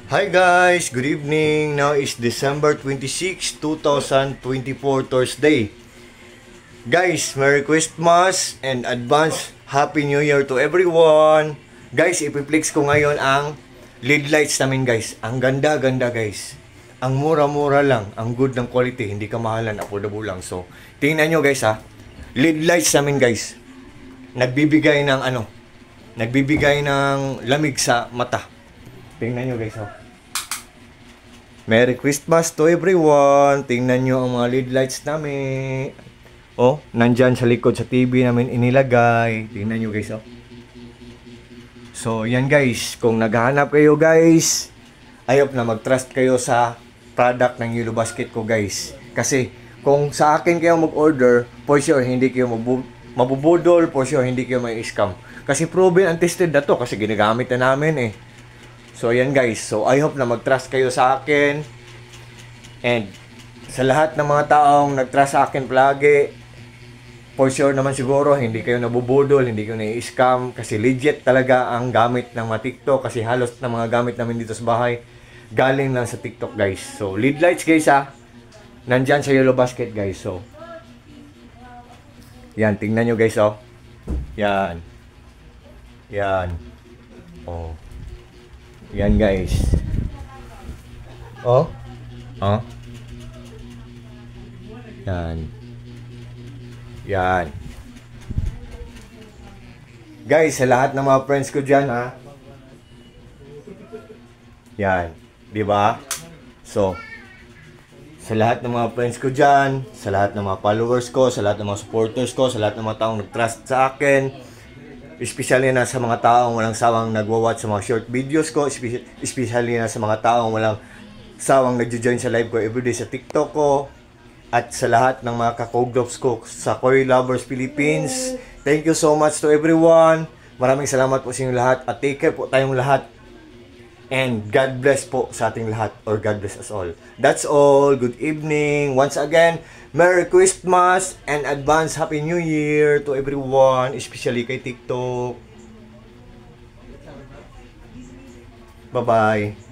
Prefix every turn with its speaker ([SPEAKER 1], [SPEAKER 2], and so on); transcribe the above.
[SPEAKER 1] Hi guys, good evening. Now is December 26, 2024 Thursday. Guys, Merry Christmas and advance Happy New Year to everyone. Guys, ipiplex ko ngayon ang LED lights namin guys. Ang ganda-ganda guys. Ang mura-mura lang, ang good ng quality, hindi kamahalan, affordable lang. So, tingnan nyo guys ha. LED lights namin guys. Nagbibigay ng lamig sa mata. Tingnan nyo guys oh. Merry Christmas to everyone. Tingnan nyo ang mga LED lights namin. Oh, nandyan sa likod sa TV namin inilagay. Tingnan nyo guys oh. So yan guys, kung naghahanap kayo guys, I hope na mag-trust kayo sa product ng Yellow Basket ko guys. Kasi kung sa akin kayo mag-order, for sure hindi kayo mabubudol, for sure hindi kayo may scam. Kasi proven and tested na to kasi ginagamit na namin eh. So ayan guys, so I hope na mag-trust kayo sa akin. And sa lahat ng mga taong nag-trust sa akin palagi, for sure naman siguro hindi kayo nabubudol, hindi kayo na-scam. Kasi legit talaga ang gamit ng mga TikTok. Kasi halos ng mga gamit namin dito sa bahay galing lang sa TikTok guys. So LED lights guys ha, nandyan sa Yellow Basket guys. So yan, tingnan nyo guys oh. Yan. Yan. Oh. Yan guys. Oh. Oh. Yan. Yan. Guys, sa lahat ng mga friends ko diyan ha. Yan, 'di ba? So, sa lahat ng mga friends ko diyan, sa lahat ng mga followers ko, sa lahat ng mga supporters ko, sa lahat ng mga taong nag-trust sa akin, especially na sa mga taong walang sawang nagwa-watch sa mga short videos ko, especially na sa mga taong walang sawang nagjo-join sa live ko everyday sa TikTok ko, at sa lahat ng mga kakoglops ko sa Cory Lovers Philippines. Thank you so much to everyone. Maraming salamat po sa inyong lahat at take care po tayong lahat. And God bless po sa ating lahat, or God bless us all. That's all. Good evening. Once again, Merry Christmas and advance Happy New Year to everyone, especially kay TikTok. Bye-bye.